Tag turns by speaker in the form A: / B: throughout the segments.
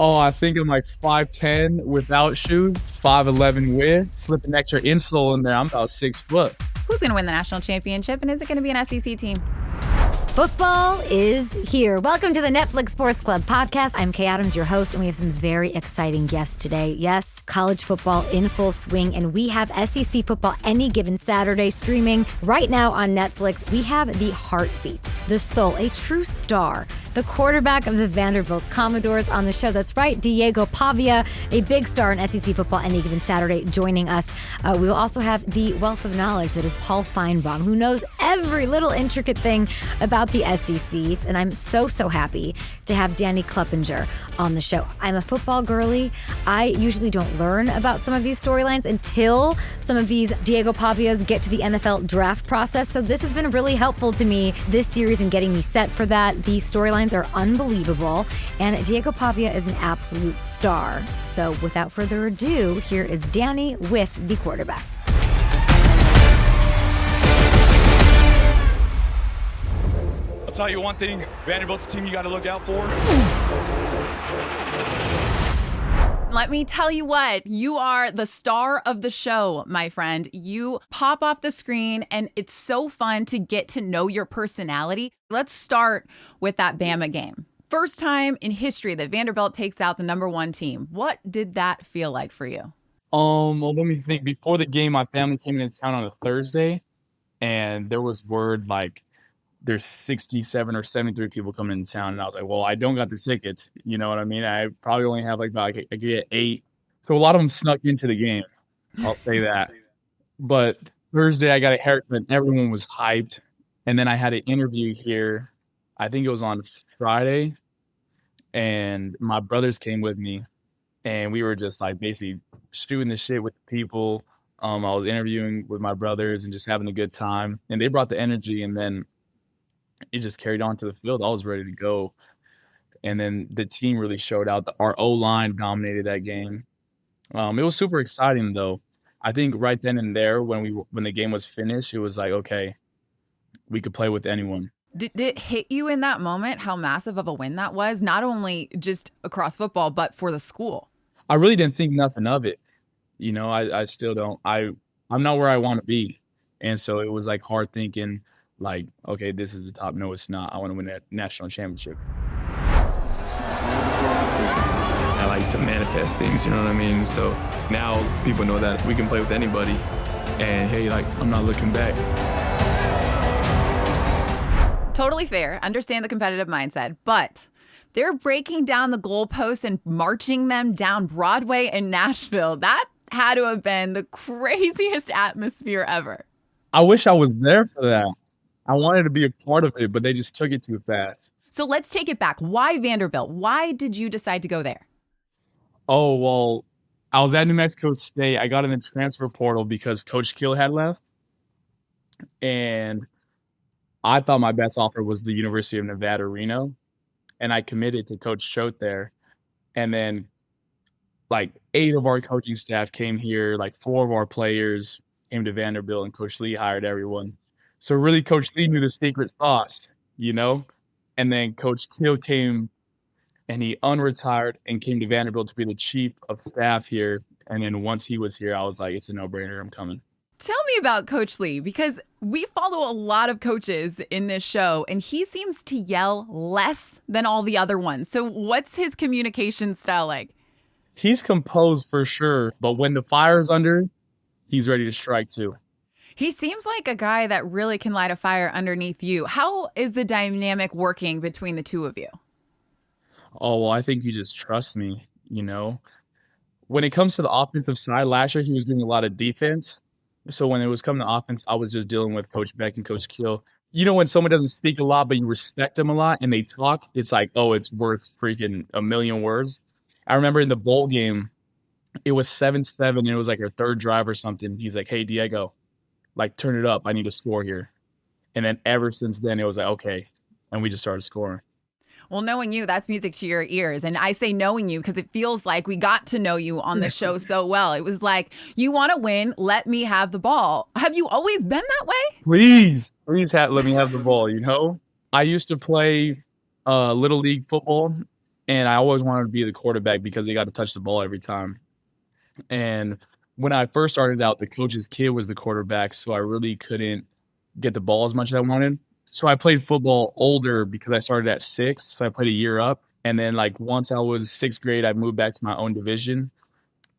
A: Oh, I think I'm like 5'10" without shoes, 5'11" with, slip an extra insole in there. I'm about 6 foot.
B: Who's going to win the national championship, and is it going to be an SEC team?
C: Football is here. Welcome to the Netflix Sports Club podcast. I'm Kay Adams, your host, and we have some very exciting guests today. Yes, college football in full swing, and we have SEC football any given Saturday streaming right now on Netflix. We have the heartbeat, the soul, a true star, the quarterback of the Vanderbilt Commodores on the show. That's right, Diego Pavia, a big star in SEC football any given Saturday, joining us. We will also have the wealth of knowledge that is Paul Feinbaum, who knows every little intricate thing about the SEC, and I'm so happy to have Danny Kleppinger on the show. I'm a football girly. I usually don't learn about some of these storylines until some of these Diego Pavias get to the NFL draft process, so this has been really helpful to me this series in getting me set for that. The storylines are unbelievable, and Diego Pavia is an absolute star. So without further ado, here is Danny with the quarterback.
D: I'll tell you one thing, Vanderbilt's a team you got to look out for.
B: Let me tell you what, you are the star of the show, my friend. You pop off the screen, and it's so fun to get to know your personality. Let's start with that Bama game. First time in history that Vanderbilt takes out the number one team. What did that feel like for you?
A: Well, let me think. Before the game, my family came into town on a Thursday, and there was word like there's 67 or 73 people coming into town. And I was like, well, I don't got the tickets. You know what I mean? I probably only have I could get 8. So a lot of them snuck into the game. I'll say that. But Thursday, I got a haircut. Everyone was hyped. And then I had an interview here. I think it was on Friday. And my brothers came with me. And we were just like basically shooting the shit with the people. I was interviewing with my brothers and just having a good time. And they brought the energy. And then it just carried on to the field. I was ready to go. And then the team really showed out. Our O-line dominated that game. It was super exciting, though. I think right then and there when the game was finished, it was like, okay, we could play with anyone.
B: Did it hit you in that moment how massive of a win that was? Not only just across football, but for the school.
A: I really didn't think nothing of it. You know, I still don't. I'm not where I want to be. And so it was like hard thinking, like, okay, this is the top. No, it's not. I want to win a national championship.
E: I like to manifest things, you know what I mean? So now people know that we can play with anybody. And hey, like, I'm not looking back.
B: Totally fair. Understand the competitive mindset. But they're breaking down the goalposts and marching them down Broadway in Nashville. That had to have been the craziest atmosphere ever.
A: I wish I was there for that. I wanted to be a part of it, but they just took it too fast.
B: So let's take it back. Why Vanderbilt? Why did you decide to go there?
A: Oh, well, I was at New Mexico State. I got in the transfer portal because Coach Kill had left. And I thought my best offer was the University of Nevada, Reno. And I committed to Coach Choate there. And then like 8 of our coaching staff came here. Like 4 of our players came to Vanderbilt, and Coach Lee hired everyone. So really, Coach Lee knew the secret sauce, you know? And then Coach Kill came, and he unretired and came to Vanderbilt to be the chief of staff here. And then once he was here, I was like, it's a no-brainer. I'm coming.
B: Tell me about Coach Lee, because we follow a lot of coaches in this show, and he seems to yell less than all the other ones. So what's his communication style like?
A: He's composed for sure, but when the fire's under, he's ready to strike too.
B: He seems like a guy that really can light a fire underneath you. How is the dynamic working between the two of you?
A: Oh, well, I think he just trusts me, you know. When it comes to the offensive side, last year he was doing a lot of defense. So when it was coming to offense, I was just dealing with Coach Beck and Coach Kill. You know, when someone doesn't speak a lot, but you respect them a lot and they talk, it's like, oh, it's worth freaking a million words. I remember in the bowl game, it was 7-7, and it was like our third drive or something. He's like, hey, Diego, like, turn it up. I need to score here. And then ever since then, it was like, okay. And we just started scoring.
B: Well, knowing you, that's music to your ears. And I say knowing you because it feels like we got to know you on the show so well. It was like, you want to win, let me have the ball. Have you always been that way?
A: Please let me have the ball, you know? I used to play Little League football, And I always wanted to be the quarterback because they got to touch the ball every time. And when I first started out, the coach's kid was the quarterback, so I really couldn't get the ball as much as I wanted. So I played football older because I started at 6, so I played a year up. And then, like, once I was 6th grade, I moved back to my own division,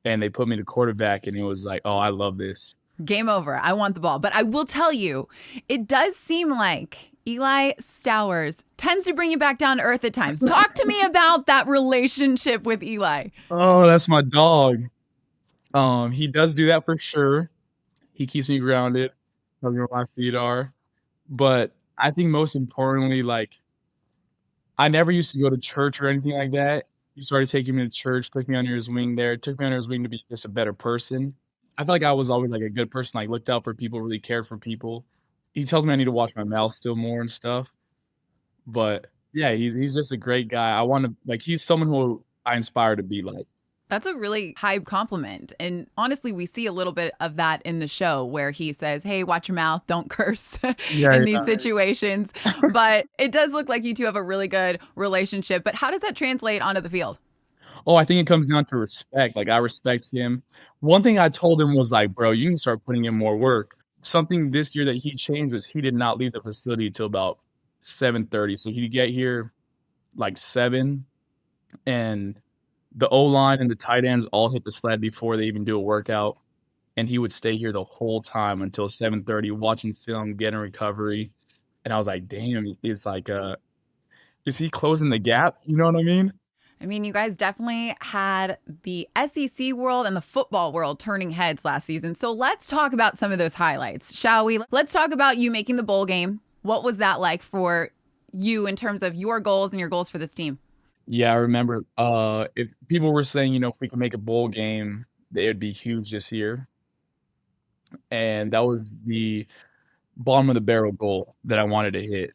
A: and they put me to quarterback, and it was like, oh, I love this.
B: Game over. I want the ball. But I will tell you, it does seem like Eli Stowers tends to bring you back down to earth at times. Talk to me about that relationship with Eli.
A: Oh, that's my dog. He does do that for sure. He keeps me grounded, tells me where my feet are. But I think most importantly, like, I never used to go to church or anything like that. He started taking me to church, took me under his wing there, took me under his wing to be just a better person. I feel like I was always like a good person, like looked out for people, really cared for people. He tells me I need to watch my mouth still more and stuff. But yeah, he's just a great guy. I want to, like, he's someone who I inspire to be like.
B: That's a really high compliment. And honestly, we see a little bit of that in the show where he says, hey, watch your mouth, don't curse in these situations. But it does look like you two have a really good relationship. But how does that translate onto the field?
A: Oh, I think it comes down to respect. Like, I respect him. One thing I told him was like, bro, you can start putting in more work. Something this year that he changed was he did not leave the facility until about 7:30. So he'd get here like 7, and the O-line and the tight ends all hit the sled before they even do a workout. And he would stay here the whole time until 7:30, watching film, getting recovery. And I was like, damn, it's like, is he closing the gap? You know what I mean?
B: I mean, you guys definitely had the SEC world and the football world turning heads last season. So let's talk about some of those highlights, shall we? Let's talk about you making the bowl game. What was that like for you in terms of your goals and your goals for this team?
A: Yeah, I remember if people were saying, if we could make a bowl game, it would be huge this year. And that was the bottom of the barrel goal that I wanted to hit.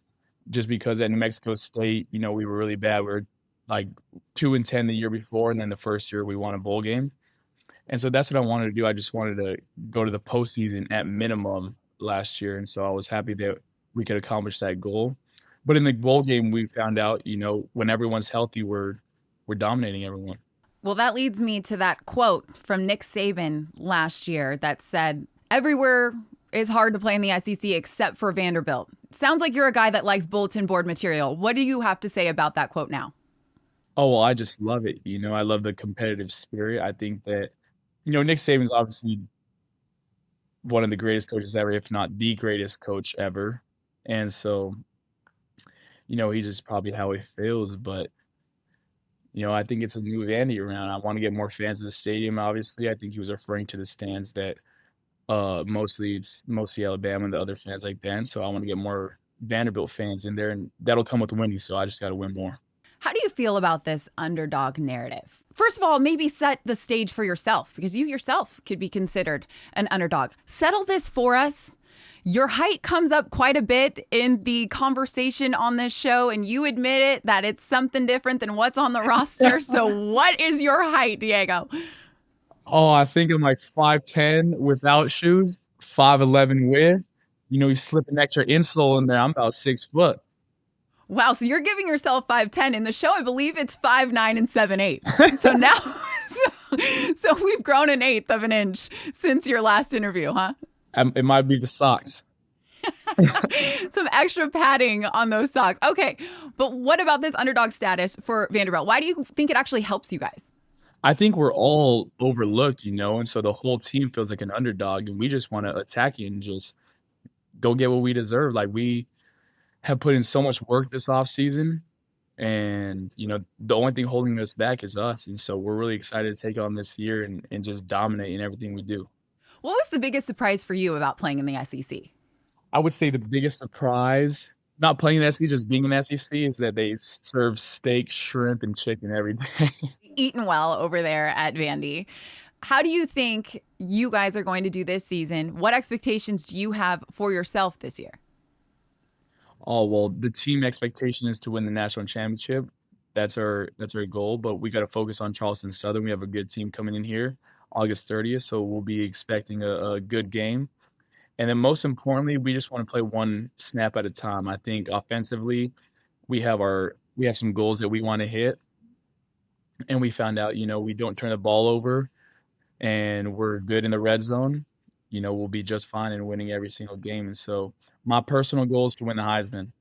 A: Just because at New Mexico State, we were really bad. We were like 2-10 the year before, and then the first year we won a bowl game. And so that's what I wanted to do. I just wanted to go to the postseason at minimum last year. And so I was happy that we could accomplish that goal. But in the bowl game, we found out, when everyone's healthy, we're dominating everyone.
B: Well, that leads me to that quote from Nick Saban last year that said, everywhere is hard to play in the SEC except for Vanderbilt. Sounds like you're a guy that likes bulletin board material. What do you have to say about that quote now?
A: Oh, well, I just love it. I love the competitive spirit. I think that, Nick Saban's obviously one of the greatest coaches ever, if not the greatest coach ever. And so, he's just probably how he feels. But, I think it's a new Vandy around. I want to get more fans in the stadium, obviously. I think he was referring to the stands that mostly Alabama and the other fans like that. And so I want to get more Vanderbilt fans in there, and that'll come with winning. So I just got to win more.
B: How do you feel about this underdog narrative? First of all, maybe set the stage for yourself, because you yourself could be considered an underdog. Settle this for us. Your height comes up quite a bit in the conversation on this show, and you admit it that it's something different than what's on the roster. So what is your height, Diego?
A: Oh, I think I'm like 5'10" without shoes, 5'11" with. You slip an extra insole in there, I'm about 6 foot.
B: Wow, so you're giving yourself 5'10". In the show, I believe it's 5'9" and 7/8. So now, so we've grown an eighth of an inch since your last interview, huh?
A: It might be the socks.
B: Some extra padding on those socks. Okay, but what about this underdog status for Vanderbilt? Why do you think it actually helps you guys?
A: I think we're all overlooked, and so the whole team feels like an underdog, and we just want to attack it and just go get what we deserve. Like, we have put in so much work this offseason, and, the only thing holding us back is us. And so we're really excited to take on this year and just dominate in everything we do.
B: What was the biggest surprise for you about playing in the SEC?
A: I would say the biggest surprise, not playing in the SEC, just being in the SEC, is that they serve steak, shrimp, and chicken every day.
B: Eating well over there at Vandy. How do you think you guys are going to do this season? What expectations do you have for yourself this year?
A: Oh, well, the team expectation is to win the national championship. That's our goal, but we got to focus on Charleston Southern. We have a good team coming in here August 30th, so we'll be expecting a good game. And then most importantly, we just want to play one snap at a time. I think offensively, we have some goals that we want to hit, and we found out, we don't turn the ball over and we're good in the red zone, we'll be just fine in winning every single game. And so my personal goal is to win the Heisman.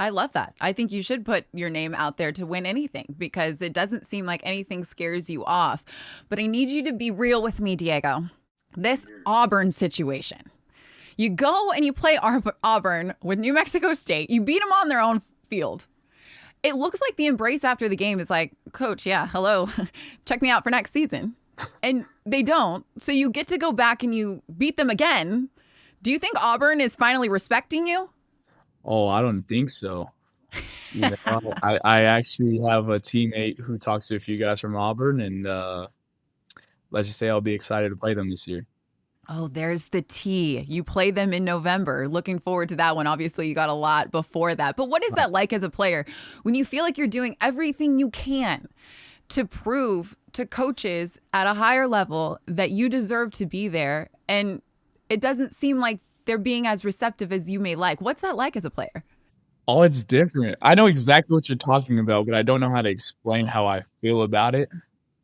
B: I love that. I think you should put your name out there to win anything because it doesn't seem like anything scares you off. But I need you to be real with me, Diego. This Auburn situation. You go and you play Auburn with New Mexico State. You beat them on their own field. It looks like the embrace after the game is like, Coach, yeah, hello, check me out for next season. And they don't. So you get to go back and you beat them again. Do you think Auburn is finally respecting you?
A: Oh, I don't think so. I actually have a teammate who talks to a few guys from Auburn, and let's just say I'll be excited to play them this year.
B: Oh, there's the tea. You play them in November. Looking forward to that one. Obviously, you got a lot before that. But what is that like as a player when you feel like you're doing everything you can to prove to coaches at a higher level that you deserve to be there, and it doesn't seem like they're being as receptive as you may like? What's that like as a player?
A: Oh, it's different. I know exactly what you're talking about, but I don't know how to explain how I feel about it.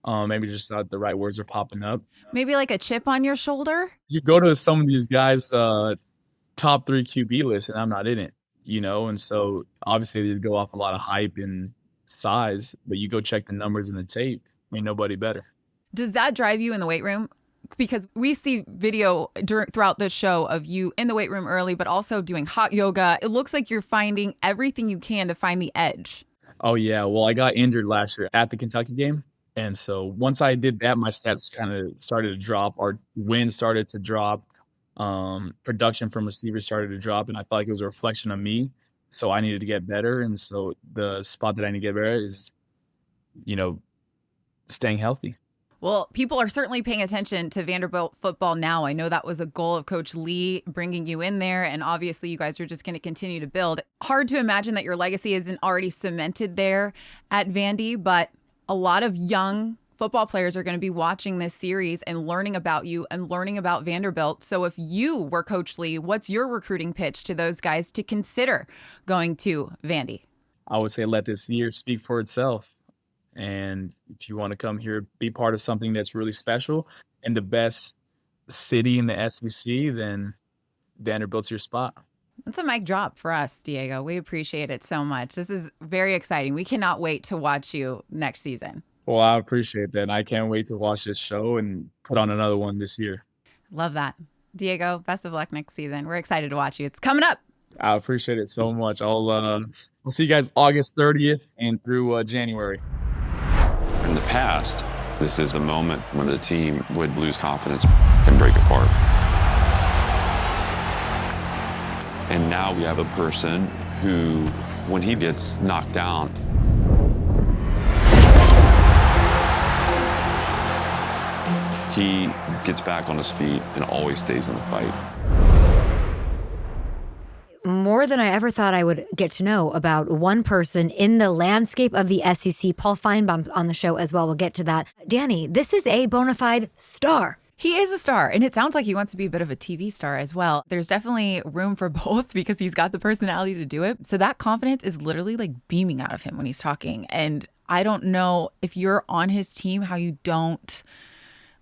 A: Maybe just not the right words are popping up.
B: Maybe like a chip on your shoulder?
A: You go to some of these guys' top 3 QB lists, and I'm not in it, and so obviously they go off a lot of hype and size, but you go check the numbers in the tape, ain't nobody better.
B: Does that drive you in the weight room? Because we see video throughout the show of you in the weight room early, but also doing hot yoga. It looks like you're finding everything you can to find the edge.
A: Oh, yeah. Well, I got injured last year at the Kentucky game. And so once I did that, my stats kind of started to drop. Our wins started to drop. Production from receivers started to drop. And I felt like it was a reflection of me. So I needed to get better. And so the spot that I need to get better is, staying healthy.
B: Well, people are certainly paying attention to Vanderbilt football now. I know that was a goal of Coach Lee bringing you in there, and obviously you guys are just going to continue to build. Hard to imagine that your legacy isn't already cemented there at Vandy, but a lot of young football players are going to be watching this series and learning about you and learning about Vanderbilt. So if you were Coach Lee, what's your recruiting pitch to those guys to consider going to Vandy?
A: I would say let this year speak for itself. And if you want to come here, be part of something that's really special and the best city in the SEC, then Vanderbilt's your spot.
B: That's a mic drop for us, Diego. We appreciate it so much. This is very exciting. We cannot wait to watch you next season.
A: Well, I appreciate that. And I can't wait to watch this show and put on another one this year.
B: Love that. Diego, best of luck next season. We're excited to watch you. It's coming up.
A: I appreciate it so much. We'll see you guys August 30th and through January.
F: In the past, this is the moment when the team would lose confidence and break apart. And now we have a person who, when he gets knocked down, he gets back on his feet and always stays in the fight.
C: More than I ever thought I would get to know about one person in the landscape of the SEC. Paul Feinbaum's on the show as well. We'll get to that. Danny, this is a bona fide star.
B: He is a star, and it sounds like he wants to be a bit of a TV star as well. There's definitely room for both because he's got the personality to do it. So that confidence is literally like beaming out of him when he's talking. And I don't know if you're on his team, how you don't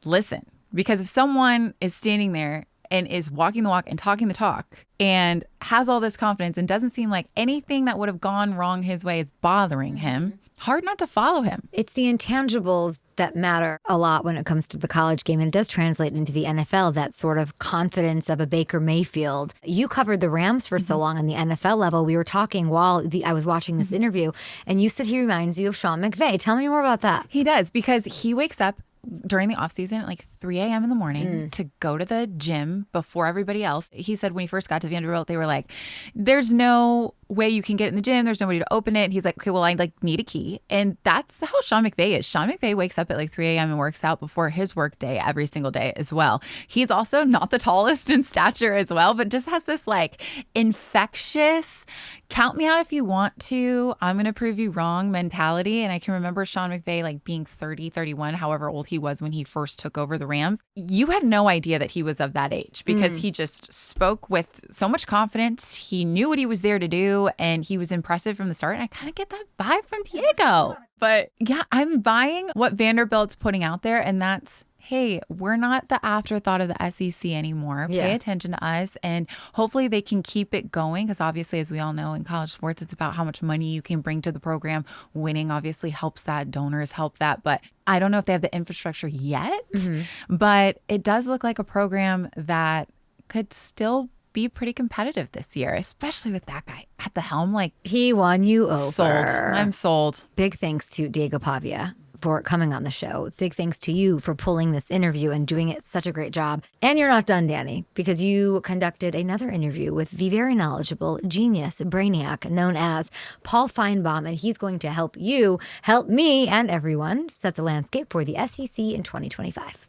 B: listen. Because if someone is standing there and is walking the walk and talking the talk and has all this confidence and doesn't seem like anything that would have gone wrong his way is bothering him, hard not to follow him.
C: It's the intangibles that matter a lot when it comes to the college game, and it does translate into the NFL, that sort of confidence of a Baker Mayfield. You covered the Rams for so long on the NFL level. We were talking while I was watching this interview, and you said he reminds you of Sean McVay. Tell me more about that.
B: He does, because he wakes up during the offseason at like 3 a.m. in the morning to go to the gym before everybody else. He said when he first got to Vanderbilt, they were like, there's no way you can get in the gym. There's nobody to open it. And he's like, okay, well, I like need a key. And that's how Sean McVay is. Sean McVay wakes up at like 3 a.m. and works out before his work day every single day as well. He's also not the tallest in stature as well, but just has this like infectious, count me out if you want to, I'm going to prove you wrong mentality. And I can remember Sean McVay like being 30, 31, however old he was when he first took over the Rams. You had no idea that he was of that age because he just spoke with so much confidence. He knew what he was there to do. LSU, and he was impressive from the start. And I kind of get that vibe from Diego. But yeah, I'm buying what Vanderbilt's putting out there, and that's, hey, we're not the afterthought of the SEC anymore.
C: Yeah.
B: Pay attention to us, and hopefully they can keep it going, because obviously, as we all know, in college sports, it's about how much money you can bring to the program. Winning obviously helps that. Donors help that. But I don't know if they have the infrastructure yet, but it does look like a program that could still be pretty competitive this year, especially with that guy at the helm. Like,
C: He won you over.
B: sold. I'm sold.
C: Big thanks to Diego Pavia for coming on the show. Big thanks to you for pulling this interview and doing it such a great job. And you're not done, Danny, because you conducted another interview with the very knowledgeable genius brainiac known as Paul Feinbaum, and he's going to help you, help me, and everyone set the landscape for the SEC in 2025.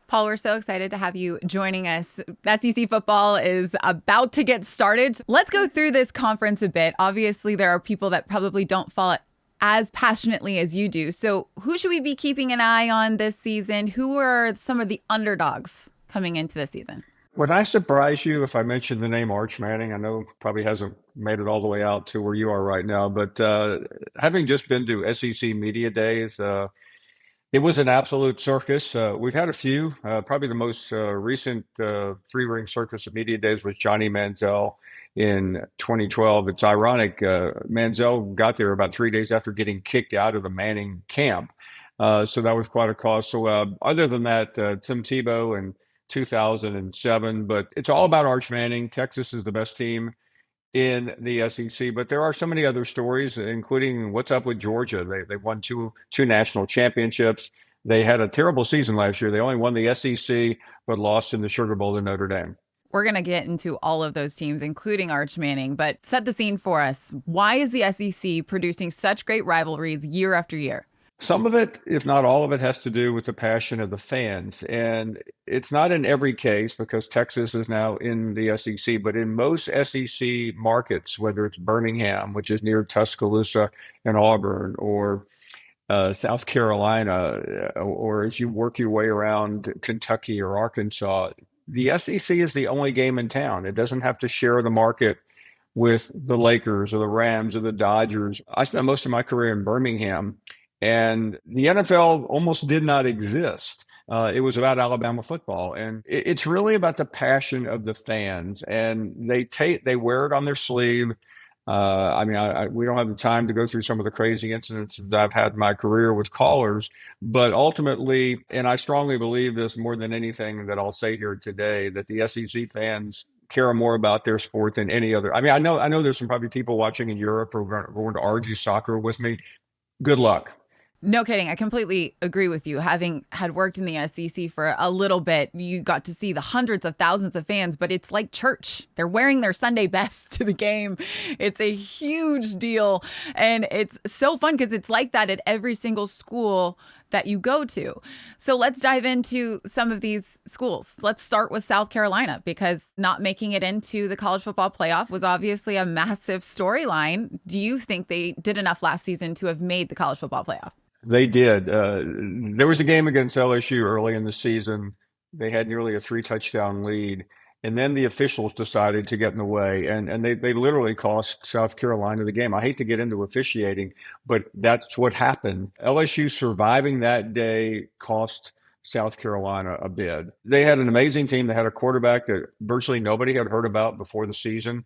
B: Paul, we're so excited to have you joining us. SEC football is about to get started. Let's go through this conference a bit. Obviously, there are people that probably don't follow it as passionately as you do. So who should we be keeping an eye on this season? Who are some of the underdogs coming into the season?
G: Would I surprise you if I mentioned the name Arch Manning? I know probably hasn't made it all the way out to where you are right now, but having just been to SEC Media Days, it was an absolute circus. We've had a few. Probably the most recent three-ring circus of Media Days was Johnny Manziel in 2012. It's ironic. Manziel got there about 3 days after getting kicked out of the Manning camp. So that was quite a cost. So other than that, Tim Tebow in 2007. But it's all about Arch Manning. Texas is the best team in the SEC, but there are so many other stories, including what's up with Georgia. They won two national championships. They had a terrible season last year. They only won the SEC, but lost in the Sugar Bowl to Notre Dame.
B: We're going to get into all of those teams, including Arch Manning, but set the scene for us. Why is the SEC producing such great rivalries year after year?
G: Some of it, if not all of it, has to do with the passion of the fans. And it's not in every case because Texas is now in the SEC, but in most SEC markets, whether it's Birmingham, which is near Tuscaloosa and Auburn, or South Carolina, or as you work your way around Kentucky or Arkansas, the SEC is the only game in town. It doesn't have to share the market with the Lakers or the Rams or the Dodgers. I spent most of my career in Birmingham, and the NFL almost did not exist. It was about Alabama football, and it's really about the passion of the fans, and they wear it on their sleeve. We don't have the time to go through some of the crazy incidents that I've had in my career with callers, but ultimately, and I strongly believe this more than anything that I'll say here today, that the SEC fans care more about their sport than any other. I know there's some probably people watching in Europe who are going to argue soccer with me. Good luck.
B: No kidding. I completely agree with you. Having had worked in the SEC for a little bit, you got to see the hundreds of thousands of fans, but it's like church. They're wearing their Sunday best to the game. It's a huge deal. And it's so fun because it's like that at every single school that you go to. So let's dive into some of these schools. Let's start with South Carolina, because not making it into the college football playoff was obviously a massive storyline. Do you think they did enough last season to have made the college football playoff?
G: They did. There was a game against LSU early in the season. They had nearly a 3-touchdown lead. And then the officials decided to get in the way, and they literally cost South Carolina the game. I hate to get into officiating, but that's what happened. LSU surviving that day cost South Carolina a bid. They had an amazing team. They had a quarterback that virtually nobody had heard about before the season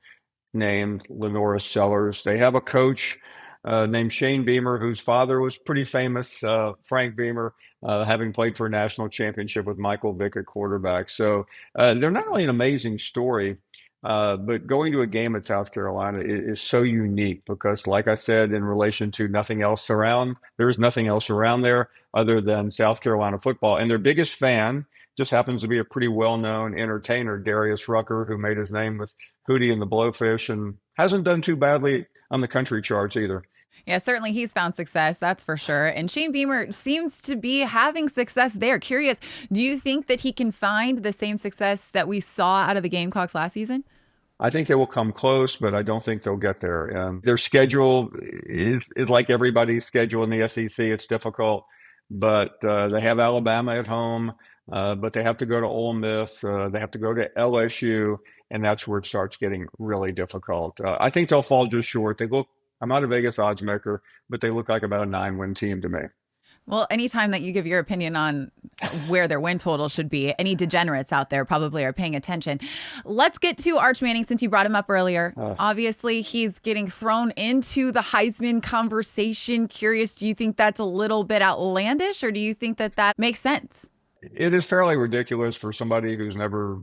G: named Lenora Sellers. They have a coach named Shane Beamer, whose father was pretty famous, Frank Beamer, having played for a national championship with Michael Vick at quarterback. So they're not only an amazing story, but going to a game at South Carolina is so unique because, like I said, in relation to nothing else around, there is nothing else around there other than South Carolina football. And their biggest fan just happens to be a pretty well-known entertainer, Darius Rucker, who made his name with Hootie and the Blowfish and hasn't done too badly on the country charts either.
B: Yeah, certainly he's found success, that's for sure. And Shane Beamer seems to be having success there. Curious, do you think that he can find the same success that we saw out of the Gamecocks last season?
G: I think they will come close, but I don't think they'll get there. Their schedule is like everybody's schedule in the SEC. It's difficult, but they have Alabama at home, but they have to go to Ole Miss. They have to go to LSU. and that's where it starts getting really difficult. I think they'll fall just short. I'm not a Vegas odds maker, but they look like about a 9-win team to me.
B: Well, anytime that you give your opinion on where their win total should be, any degenerates out there probably are paying attention. Let's get to Arch Manning since you brought him up earlier. Obviously, he's getting thrown into the Heisman conversation. Curious, do you think that's a little bit outlandish, or do you think that that makes sense?
G: It is fairly ridiculous for somebody who's never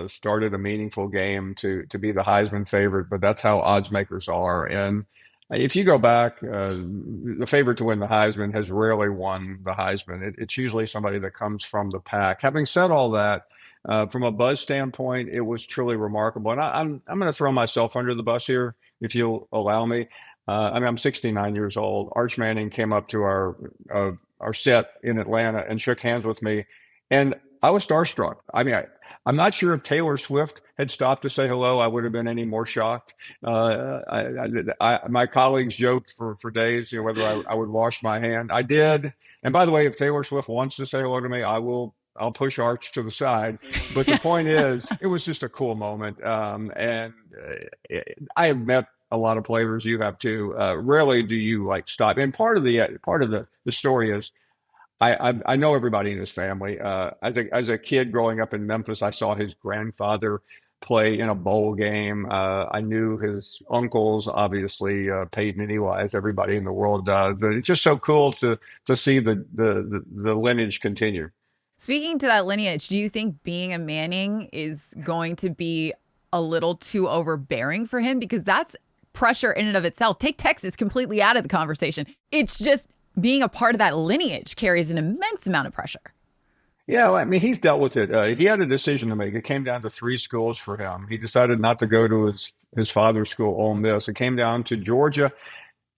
G: started a meaningful game to be the Heisman favorite, but that's how odds makers are. And if you go back, the favorite to win the Heisman has rarely won the Heisman. It's usually somebody that comes from the pack. Having said all that, from a buzz standpoint, it was truly remarkable. And I'm going to throw myself under the bus here, if you'll allow me. I'm 69 years old. Arch Manning came up to our set in Atlanta and shook hands with me, and I was starstruck. I'm not sure if Taylor Swift had stopped to say hello, I would have been any more shocked. My colleagues joked for days, whether I would wash my hand. I did. And by the way, if Taylor Swift wants to say hello to me, I'll push Arch to the side. But the point is, it was just a cool moment. And I have met a lot of players. You have too. Rarely do you stop. And part of the story is, I know everybody in his family. As a kid growing up in Memphis, I saw his grandfather play in a bowl game. I knew his uncles, obviously, Peyton and Eli, as everybody in the world does. But it's just so cool to see the lineage continue.
B: Speaking to that lineage, do you think being a Manning is going to be a little too overbearing for him? Because that's pressure in and of itself. Take Texas completely out of the conversation. It's just being a part of that lineage carries an immense amount of pressure.
G: Yeah, he's dealt with it. He had a decision to make. It came down to 3 schools for him. He decided not to go to his father's school, Ole Miss. It came down to Georgia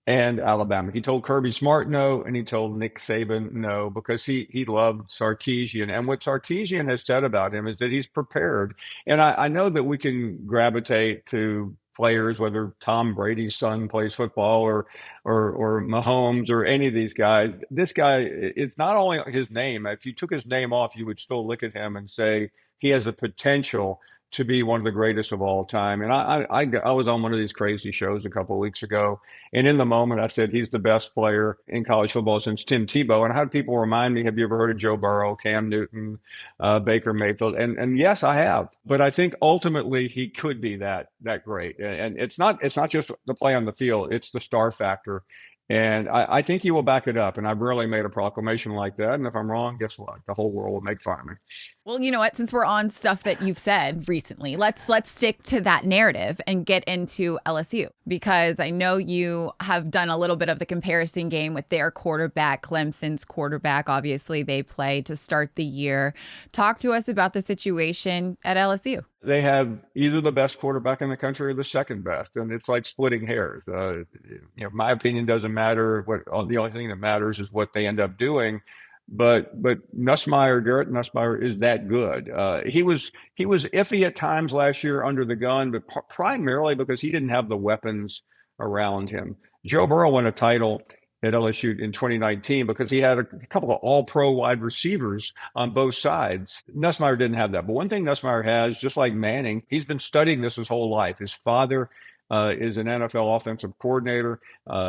G: and Alabama. He told Kirby Smart no, and he told Nick Saban no, because he loved Sarkisian. And what Sarkisian has said about him is that he's prepared. And I know that we can gravitate to players, whether Tom Brady's son plays football or Mahomes or any of these guys. This guy, it's not only his name. If you took his name off, you would still look at him and say he has the potential to be one of the greatest of all time. And I was on one of these crazy shows a couple of weeks ago, and in the moment I said he's the best player in college football since Tim Tebow. And I had people remind me, have you ever heard of Joe Burrow, Cam Newton, Baker Mayfield? And yes, I have. But I think ultimately he could be that great. And it's not just the play on the field; it's the star factor. And I think he will back it up. And I've rarely made a proclamation like that. And if I'm wrong, guess what? The whole world will make fun of me.
B: Well, you know what? Since we're on stuff that you've said recently, let's stick to that narrative and get into LSU, because I know you have done a little bit of the comparison game with their quarterback, Clemson's quarterback. Obviously, they play to start the year. Talk to us about the situation at LSU.
G: They have either the best quarterback in the country or the second best, and it's like splitting hairs. My opinion doesn't matter. The only thing that matters is what they end up doing. But Garrett Nussmeier is that good. He was iffy at times last year under the gun, but primarily because he didn't have the weapons around him. Joe Burrow won a title at LSU in 2019 because he had a couple of all-pro wide receivers on both sides. Nussmeier didn't have that. But one thing Nussmeier has, just like Manning, he's been studying this his whole life. His father is an NFL offensive coordinator.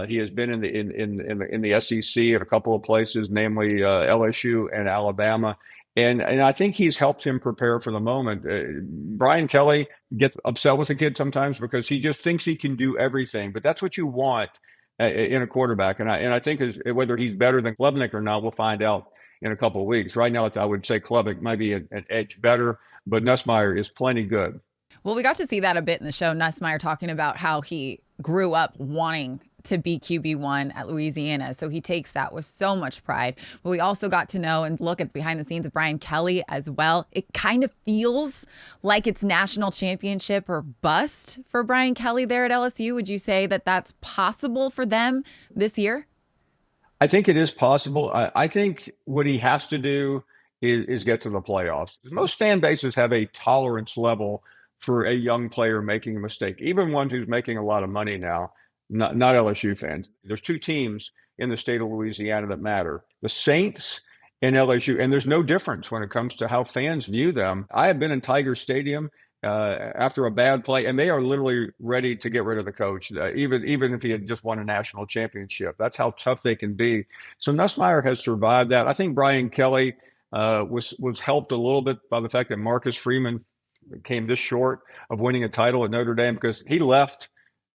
G: He has been in the SEC at a couple of places, namely LSU and Alabama. And I think he's helped him prepare for the moment. Brian Kelly gets upset with the kid sometimes because he just thinks he can do everything. But that's what you want in a quarterback. And I think whether he's better than Klubnik or not, we'll find out in a couple of weeks. Right now, I would say Klubnik might be an edge better, but Nussmeier is plenty good.
B: Well, we got to see that a bit in the show. Nussmeier talking about how he grew up wanting to be QB1 at Louisiana. So he takes that with so much pride. But we also got to know and look at behind the scenes of Brian Kelly as well. It kind of feels like it's national championship or bust for Brian Kelly there at LSU. Would you say that that's possible for them this year?
G: I think it is possible. I think what he has to do is get to the playoffs. Most fan bases have a tolerance level for a young player making a mistake, even one who's making a lot of money now. Not LSU fans. There's 2 teams in the state of Louisiana that matter: the Saints and LSU. And there's no difference when it comes to how fans view them. I have been in Tiger Stadium after a bad play, and they are literally ready to get rid of the coach, even if he had just won a national championship. That's how tough they can be. So Nussmeier has survived that. I think Brian Kelly was helped a little bit by the fact that Marcus Freeman came this short of winning a title at Notre Dame, because he left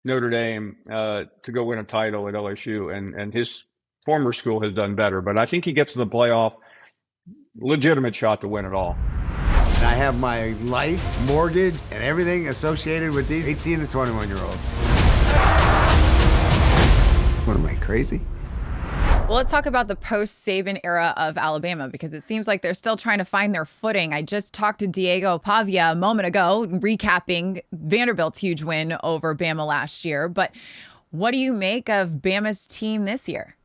G: Notre Dame to go win a title at LSU, and his former school has done better. But I think he gets to the playoff, legitimate shot to win it all.
H: And I have my life, mortgage, and everything associated with these 18 to 21-year-olds. What, am I crazy?
B: Well, let's talk about the post-Saban era of Alabama, because it seems like they're still trying to find their footing. I just talked to Diego Pavia a moment ago, recapping Vanderbilt's huge win over Bama last year. But what do you make of Bama's team this year?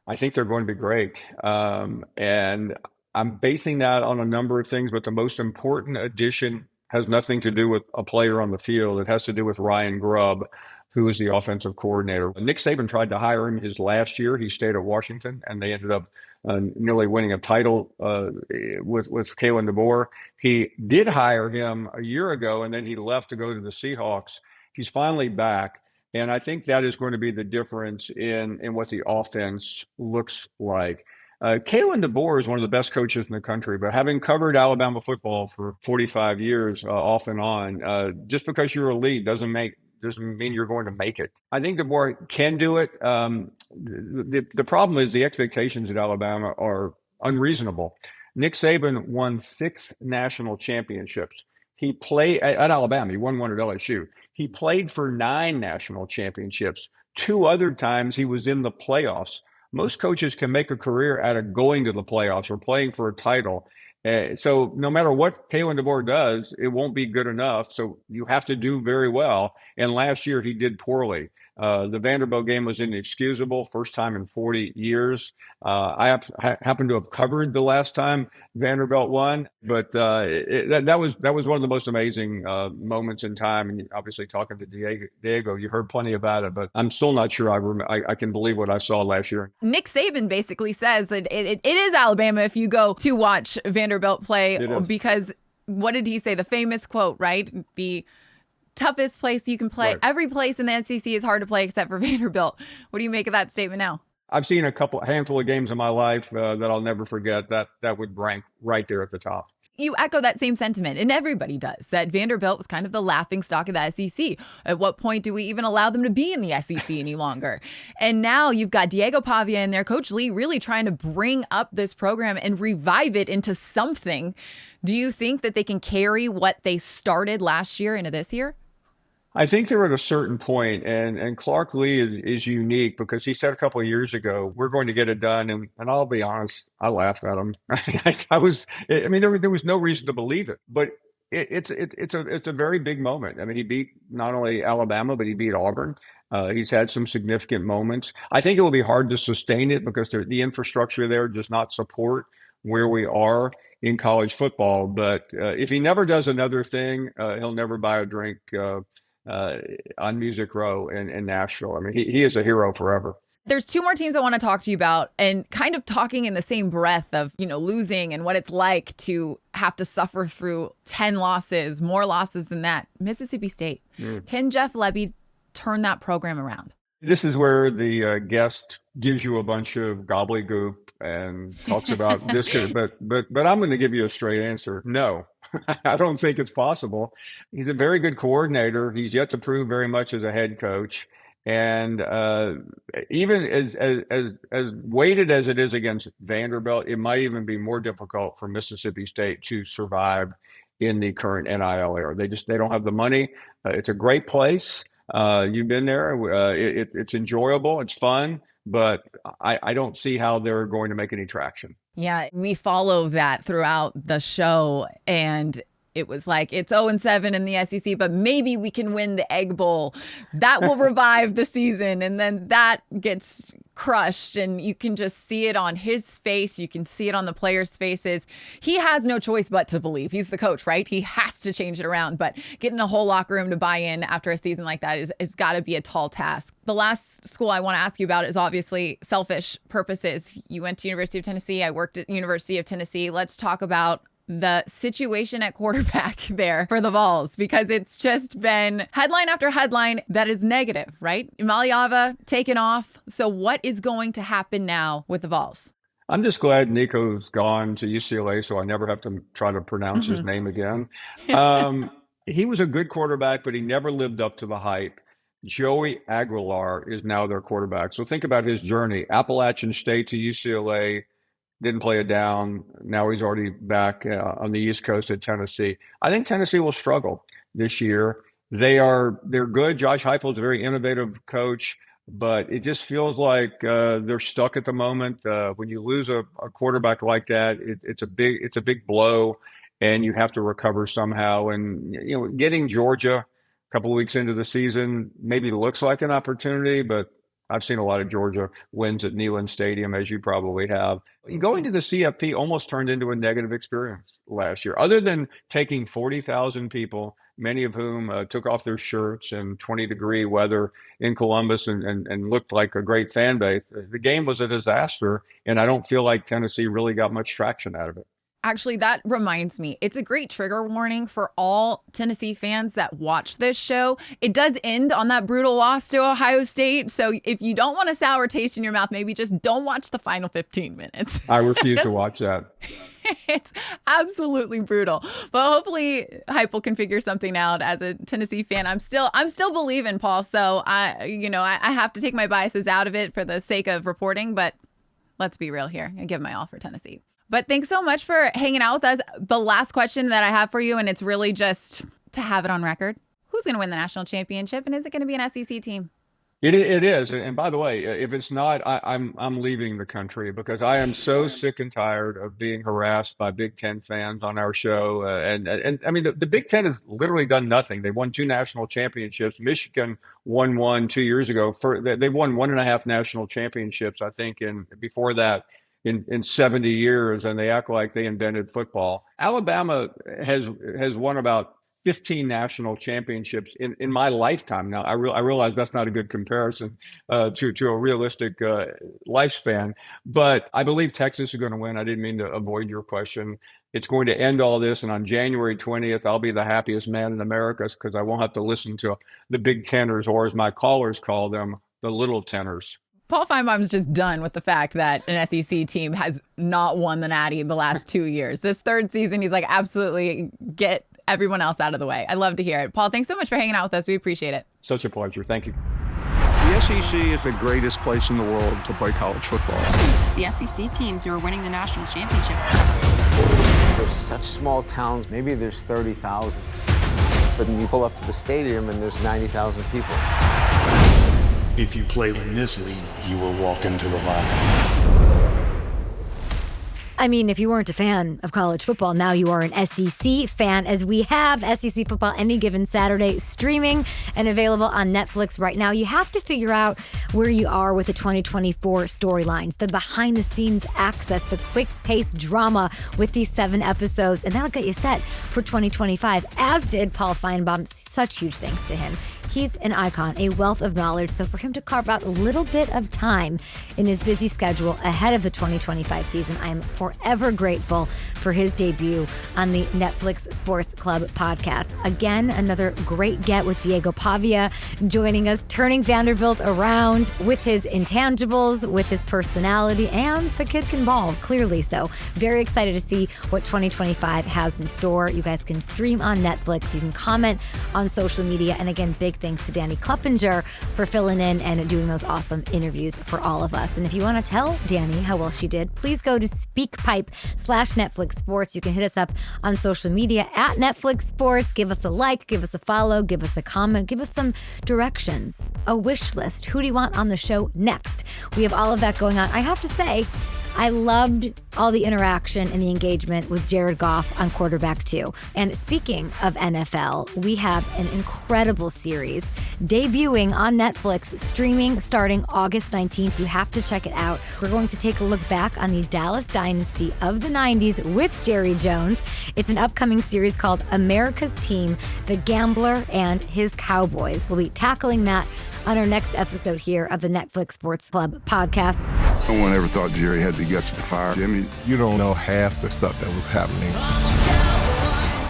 G: I think they're going to be great. And I'm basing that on a number of things, but the most important addition has nothing to do with a player on the field. It has to do with Ryan Grubb, who is the offensive coordinator. Nick Saban tried to hire him his last year. He stayed at Washington, and they ended up nearly winning a title with Kalen DeBoer. He did hire him a year ago, and then he left to go to the Seahawks. He's finally back. And I think that is going to be the difference in what the offense looks like. Kalen DeBoer is one of the best coaches in the country, but having covered Alabama football for 45 years off and on, just because you're elite doesn't mean you're going to make it. I think DeBoer can do it. The problem is the expectations at Alabama are unreasonable. Nick Saban won 6 national championships. He played at Alabama. He won one at LSU. He played for 9 national championships. 2 other times he was in the playoffs. Most coaches can make a career out of going to the playoffs or playing for a title. So no matter what Kalen DeBoer does, it won't be good enough. So you have to do very well. And last year he did poorly. The Vanderbilt game was inexcusable, first time in 40 years. I happen to have covered the last time Vanderbilt won, but that was one of the most amazing moments in time. And obviously, talking to Diego, you heard plenty about it, but I'm still not sure I can believe what I saw last year.
B: Nick Saban basically says that it is Alabama if you go to watch Vanderbilt play, because what did he say? The famous quote, right? The toughest place you can play. Right. Every place in the SEC is hard to play except for Vanderbilt. What do you make of that statement now?
G: I've seen a handful of games in my life that I'll never forget. That would rank right there at the top.
B: You echo that same sentiment, and everybody does, that Vanderbilt was kind of the laughingstock of the SEC. At what point do we even allow them to be in the SEC any longer? And now you've got Diego Pavia and their Coach Lee really trying to bring up this program and revive it into something. Do you think that they can carry what they started last year into this year?
G: I think they're at a certain point, and Clark Lee is unique because he said a couple of years ago, we're going to get it done. And I'll be honest, I laughed at him. There was no reason to believe it, but it's a very big moment. I mean, he beat not only Alabama, but he beat Auburn. He's had some significant moments. I think it will be hard to sustain it because the infrastructure there does not support where we are in college football. But if he never does another thing, he'll never buy a drink on Music Row in Nashville. I mean, he is a hero forever.
B: There's 2 more teams I want to talk to you about, and kind of talking in the same breath of, losing and what it's like to have to suffer through 10 losses, more losses than that. Mississippi State. Can Jeff Lebby turn that program around?
G: This is where the guest gives you a bunch of gobbledygook and talks about this, but I'm going to give you a straight answer. No. I don't think it's possible. He's a very good coordinator. He's yet to prove very much as a head coach. And even as weighted as it is against Vanderbilt, it might even be more difficult for Mississippi State to survive in the current NIL era. They don't have the money. It's a great place. You've been there. It's enjoyable. It's fun. But I don't see how they're going to make any traction.
B: Yeah, we follow that throughout the show, and it was like, it's 0-7 in the SEC, but maybe we can win the Egg Bowl. That will revive the season, and then that gets crushed, and you can just see it on his face. You can see it on the players' faces. He has no choice but to believe. He's the coach, right? He has to change it around, but getting a whole locker room to buy in after a season like that is got to be a tall task. The last school I want to ask you about is obviously selfish purposes. You went to University of Tennessee. I worked at University of Tennessee. Let's talk about the situation at quarterback there for the Vols, because it's just been headline after headline that is negative, right? Valiava taken off. So what is going to happen now with the Vols?
G: I'm just glad Nico's gone to UCLA, so I never have to try to pronounce his name again. He was a good quarterback, but he never lived up to the hype. Joey Aguilar is now their quarterback. So think about his journey. Appalachian State to UCLA, didn't play it down. Now he's already back on the East Coast at Tennessee. I think Tennessee will struggle this year. They're good. Josh Heupel is a very innovative coach, but it just feels like they're stuck at the moment. When you lose a quarterback like that, it's a big blow, and you have to recover somehow. And getting Georgia a couple of weeks into the season maybe looks like an opportunity, but I've seen a lot of Georgia wins at Neyland Stadium, as you probably have. Going to the CFP almost turned into a negative experience last year. Other than taking 40,000 people, many of whom took off their shirts in 20-degree weather in Columbus and looked like a great fan base, the game was a disaster, and I don't feel like Tennessee really got much traction out of it.
B: Actually, that reminds me, it's a great trigger warning for all Tennessee fans that watch this show. It does end on that brutal loss to Ohio State. So if you don't want a sour taste in your mouth, maybe just don't watch the final 15 minutes.
G: I refuse to watch that.
B: It's absolutely brutal. But hopefully Heupel can figure something out. As a Tennessee fan, I'm still believing, Paul. So I have to take my biases out of it for the sake of reporting. But let's be real here. I give my all for Tennessee. But thanks so much for hanging out with us. The last question that I have for you, and it's really just to have it on record. Who's going to win the national championship, and is it going to be an SEC team?
G: It is. And by the way, if it's not, I'm leaving the country, because I am so sick and tired of being harassed by Big Ten fans on our show. And I mean, the Big Ten has literally done nothing. They won 2 national championships. Michigan won 1 2 years ago. They won 1.5 national championships, I think, before that. In 70 years, and they act like they invented football. Alabama has won about 15 national championships in my lifetime. Now, I realize that's not a good comparison to a realistic lifespan, but I believe Texas is going to win. I didn't mean to avoid your question. It's going to end all this, and on January 20th, I'll be the happiest man in America, because I won't have to listen to the Big Tenors, or as my callers call them, the Little Tenors.
B: Paul Feinbaum's just done with the fact that an SEC team has not won the Natty the last 2 years. This third season, he's like, absolutely get everyone else out of the way. I love to hear it. Paul, thanks so much for hanging out with us. We appreciate it.
G: Such a pleasure. Thank you.
I: The SEC is the greatest place in the world to play college football.
J: It's the SEC teams who are winning the national championship.
H: There's such small towns, maybe there's 30,000. But then you pull up to the stadium and there's 90,000 people.
K: If you play in this league, you will walk into the limelight.
C: I mean, if you weren't a fan of college football, now you are an SEC fan, as we have SEC football any given Saturday streaming and available on Netflix right now. You have to figure out where you are with the 2024 storylines, the behind-the-scenes access, the quick-paced drama with these 7 episodes, and that'll get you set for 2025, as did Paul Feinbaum. Such huge thanks to him. He's an icon, a wealth of knowledge. So for him to carve out a little bit of time in his busy schedule ahead of the 2025 season, I am forever grateful for his debut on the Netflix Sports Club podcast. Again, another great get with Diego Pavia joining us, turning Vanderbilt around with his intangibles, with his personality, and the kid can ball, clearly so. Very excited to see what 2025 has in store. You guys can stream on Netflix. You can comment on social media. And again, big thanks to Danny Kleppinger for filling in and doing those awesome interviews for all of us. And if you want to tell Danny how well she did, please go to SpeakPipe/Netflix Sports. You can hit us up on social media at Netflix Sports. Give us a like, give us a follow, give us a comment, give us some directions, a wish list. Who do you want on the show next? We have all of that going on. I have to say, I loved all the interaction and the engagement with Jared Goff on Quarterback 2. And speaking of NFL, we have an incredible series debuting on Netflix, streaming starting August 19th. You have to check it out. We're going to take a look back on the Dallas dynasty of the 90s with Jerry Jones. It's an upcoming series called America's Team, The Gambler and His Cowboys. We'll be tackling that on our next episode here of the Netflix Sports Club podcast.
I: No one ever thought Jerry had the guts to fire.
K: I mean, you don't know half the stuff that was happening.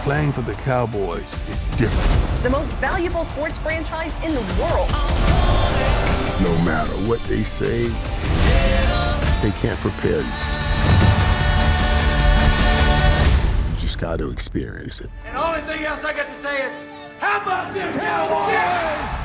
K: Playing for the Cowboys is different.
L: The most valuable sports franchise in the world.
K: No matter what they say, they can't prepare you. You just got to experience it.
M: And the only thing else I got to say is, how about this, Cowboys?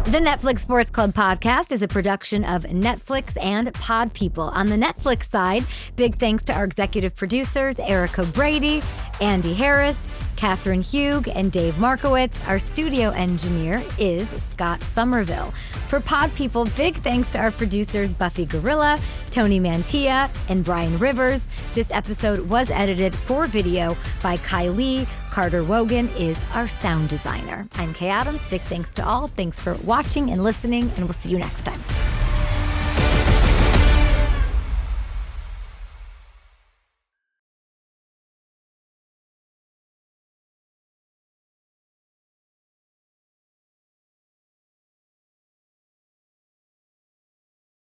C: The Netflix Sports Club podcast is a production of Netflix and Pod People. On the Netflix side, big thanks to our executive producers, Erica Brady, Andy Harris, Catherine Hugh, and Dave Markowitz. Our studio engineer is Scott Somerville. For Pod People, big thanks to our producers, Buffy Gorilla, Tony Mantilla, and Brian Rivers. This episode was edited for video by Kylie. Carter Wogan is our sound designer. I'm Kay Adams. Big thanks to all. Thanks for watching and listening, and we'll see you next time.